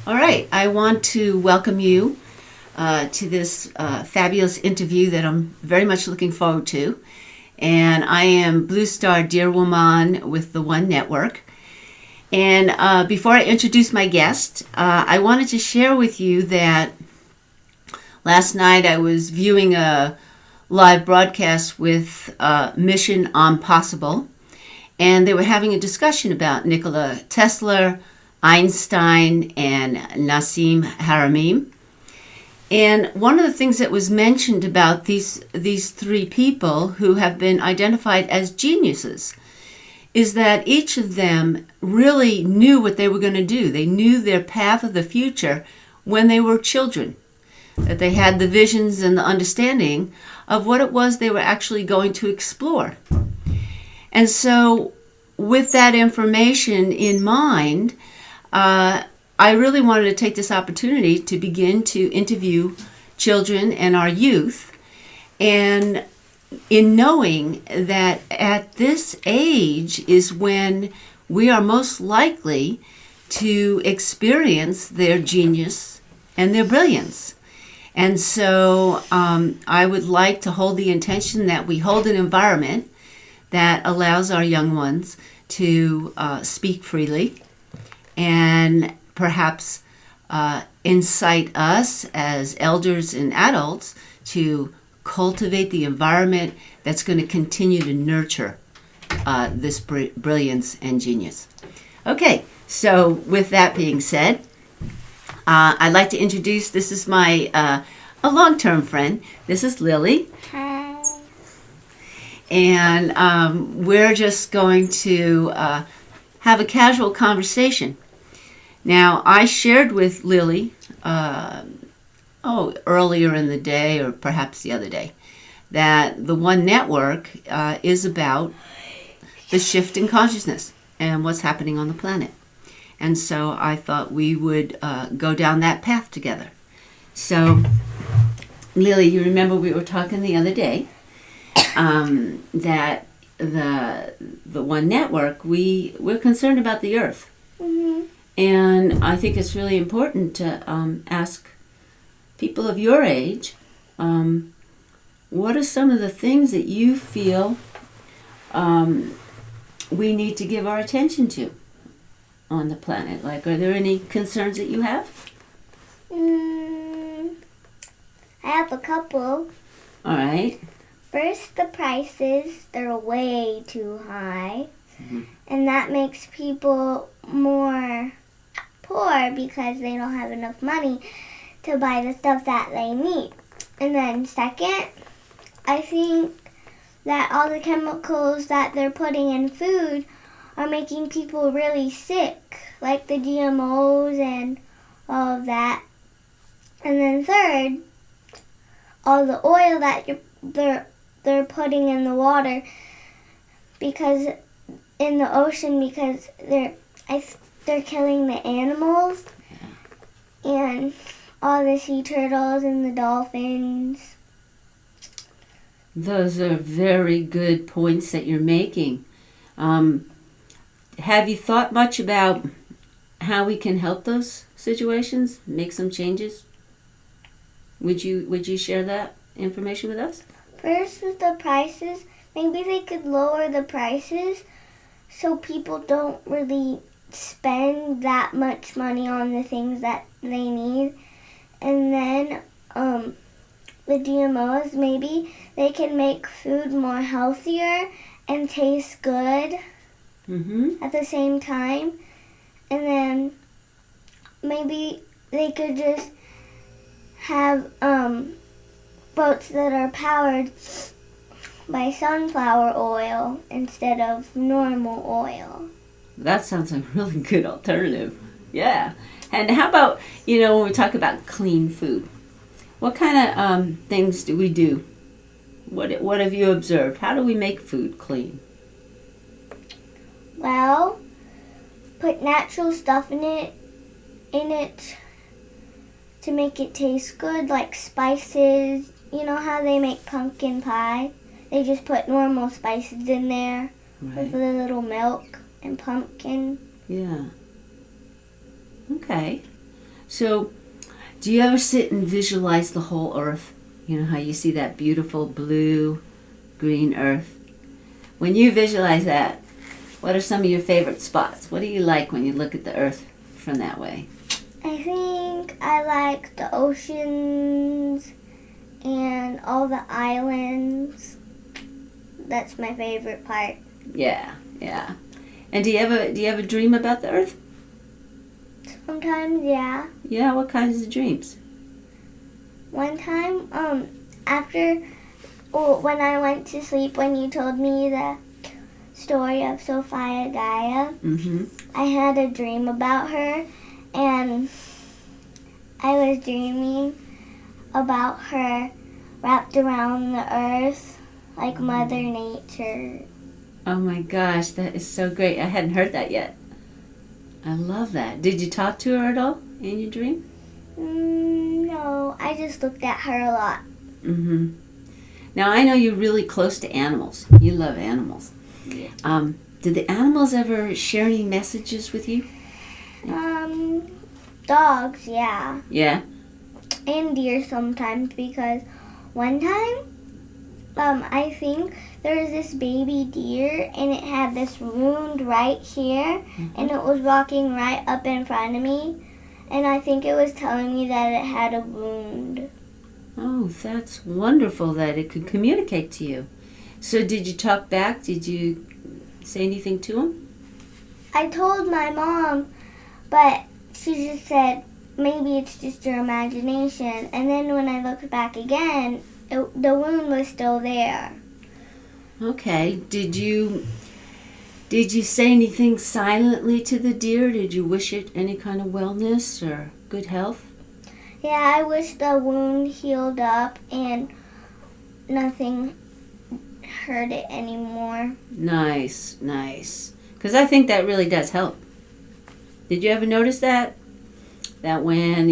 All right, I want to welcome you to this fabulous interview that I'm very much looking forward to. And I am Blue Star Deer Woman with the One Network. And before I introduce my guest, I wanted to share with you that last night I was viewing a live broadcast with Mission Impossible, and they were having a discussion about Nikola Tesla, Einstein, and Nassim Haramein. And one of the things that was mentioned about these three people who have been identified as geniuses is that each of them really knew what they were going to do. They knew their path of the future when they were children, that they had the visions and the understanding of what it was they were actually going to explore. And so with that information in mind, I really wanted to take this opportunity to begin to interview children and our youth, and in knowing that at this age is when we are most likely to experience their genius and their brilliance. And so I would like to hold the intention that we hold an environment that allows our young ones to speak freely and perhaps incite us as elders and adults to cultivate the environment that's going to continue to nurture this brilliance and genius. Okay, so with that being said, I'd like to introduce, this is my a long-term friend. This is Lily. Hi. And we're just going to have a casual conversation. Now, I shared with Lily, earlier in the day, or perhaps the other day, that the One Network is about the shift in consciousness and what's happening on the planet. And so I thought we would go down that path together. So, Lily, you remember we were talking the other day that the One Network, we're concerned about the Earth. Mm-hmm. And I think it's really important to ask people of your age, what are some of the things that you feel we need to give our attention to on the planet? Like, are there any concerns that you have? I have a couple. All right. First, the prices, they're way too high. Mm-hmm. And that makes people more poor because they don't have enough money to buy the stuff that they need. And then second, I think that all the chemicals that they're putting in food are making people really sick, like the GMOs and all of that. And then third, all the oil that they're putting in the water, because in the ocean, because they're killing the animals and all the sea turtles and the dolphins. Those are very good points that you're making. Have you thought much about how we can help those situations, make some changes? Would you share that information with us? First, with the prices, maybe they could lower the prices so people don't really spend that much money on the things that they need. And then the GMOs, maybe they can make food more healthier and taste good at the same time. And then maybe they could just have boats that are powered by sunflower oil instead of normal oil. That sounds like a really good alternative. Yeah. And how about, when we talk about clean food, what kind of things do we do? What have you observed? How do we make food clean? Well, put natural stuff in it to make it taste good, like spices. You know how they make pumpkin pie? They just put normal spices in there with a little milk and pumpkin. Yeah. Okay. So, do you ever sit and visualize the whole earth? You know how you see that beautiful blue, green earth? When you visualize that, what are some of your favorite spots? What do you like when you look at the earth from that way? I think I like the oceans and all the islands. That's my favorite part. Yeah, yeah. And do you ever dream about the earth? Sometimes, yeah. Yeah, what kinds of dreams? One time, when I went to sleep, when you told me the story of Sophia Gaia, Mm-hmm. I had a dream about her, and I was dreaming about her wrapped around the earth like Mother Nature. Oh my gosh, that is so great. I hadn't heard that yet. I love that. Did you talk to her at all in your dream? No, I just looked at her a lot. Mm-hmm. Now, I know you're really close to animals. You love animals. Yeah. Did the animals ever share any messages with you? Dogs, yeah. Yeah? And deer sometimes, because one time, I think there was this baby deer and it had this wound right here, and it was walking right up in front of me, and I think it was telling me that it had a wound. Oh, that's wonderful that it could communicate to you. So did you talk back? Did you say anything to him? I told my mom, but she just said, maybe it's just your imagination. And then when I looked back again, the wound was still there. Okay. Did you say anything silently to the deer? Did you wish it any kind of wellness or good health? Yeah, I wish the wound healed up and nothing hurt it anymore. Nice, nice. Because I think that really does help. Did you ever notice that? That when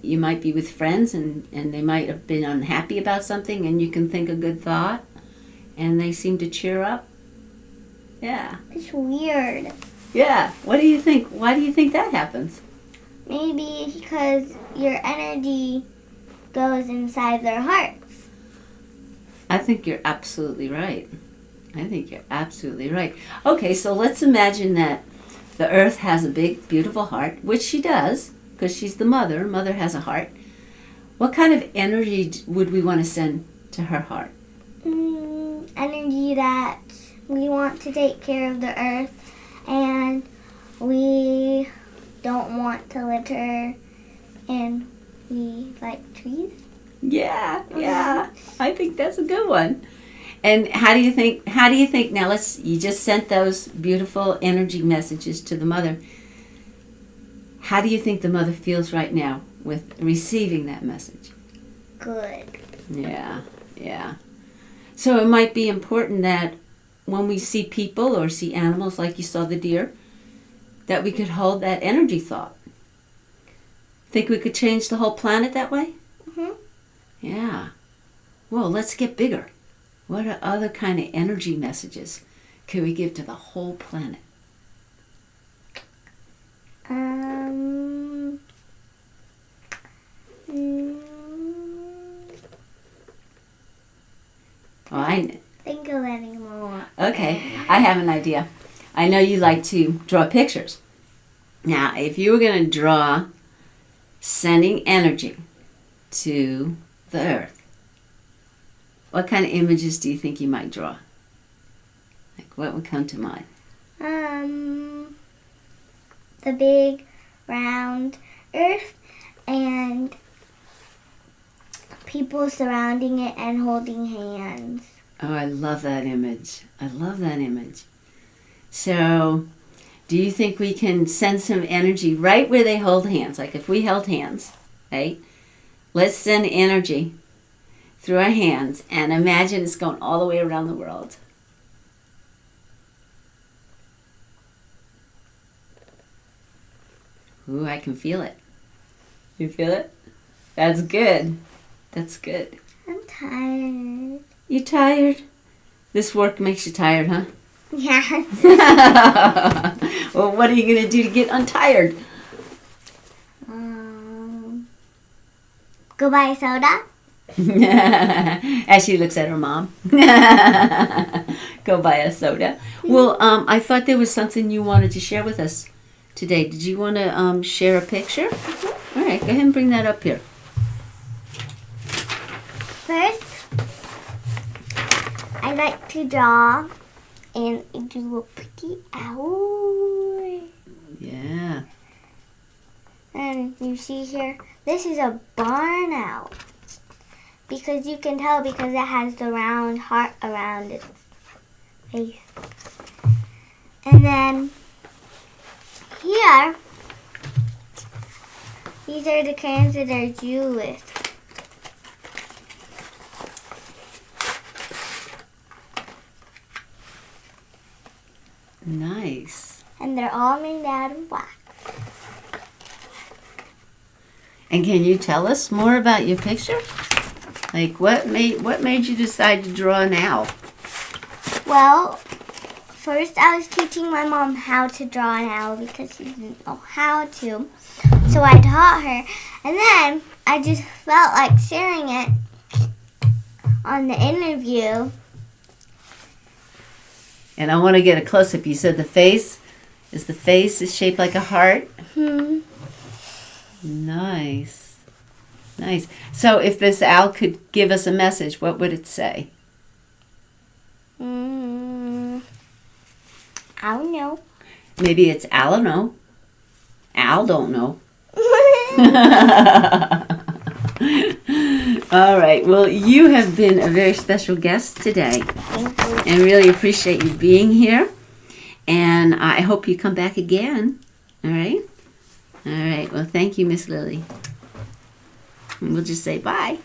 you might be with friends and they might have been unhappy about something and you can think a good thought and they seem to cheer up? Yeah. It's weird. Yeah. What do you think? Why do you think that happens? Maybe because your energy goes inside their hearts. I think you're absolutely right. Okay, so let's imagine that the earth has a big, beautiful heart, which she does, because she's the mother. Mother has a heart. What kind of energy would we want to send to her heart? Energy that we want to take care of the earth, and we don't want to litter, and we like trees. Yeah. I think that's a good one. And how do you think now you just sent those beautiful energy messages to the mother. How do you think the mother feels right now with receiving that message? Good. Yeah. So it might be important that when we see people or see animals like you saw the deer, that we could hold that energy thought. Think we could change the whole planet that way? Mm-hmm. Yeah. Well, let's get bigger. What other kind of energy messages can we give to the whole planet? Oh, I Think of any more. Okay, I have an idea. I know you like to draw pictures. Now, if you were going to draw sending energy to the earth, what kind of images do you think you might draw? Like, what would come to mind? The big round earth and people surrounding it and holding hands. Oh, I love that image. So, do you think we can send some energy right where they hold hands? Like if we held hands, right? Let's send energy through our hands and imagine it's going all the way around the world. Ooh, I can feel it. You feel it? That's good. I'm tired. You tired? This work makes you tired, huh? Yeah. Well, what are you going to do to get untired? Go buy a soda. As she looks at her mom. Go buy a soda. Well, I thought there was something you wanted to share with us today. Did you want to share a picture? All right, go ahead and bring that up here. First, I like to draw and do a pretty owl. Yeah. And you see here, this is a barn owl. Because you can tell because it has the round heart around its face. And then here, these are the crayons that are due with. Nice. And they're all made out of wax. And can you tell us more about your picture? Like what made you decide to draw an owl? Well, first I was teaching my mom how to draw an owl because she didn't know how to. So I taught her. And then I just felt like sharing it on the interview. And I want to get a close-up. You said the face is shaped like a heart? Nice. Nice. So if this owl could give us a message, what would it say? I don't know. Maybe it's Al don't know. Al don't know. All right. Well, you have been a very special guest today. Thank you. And really appreciate you being here. And I hope you come back again. All right? All right. Well, thank you, Miss Lily. And we'll just say bye.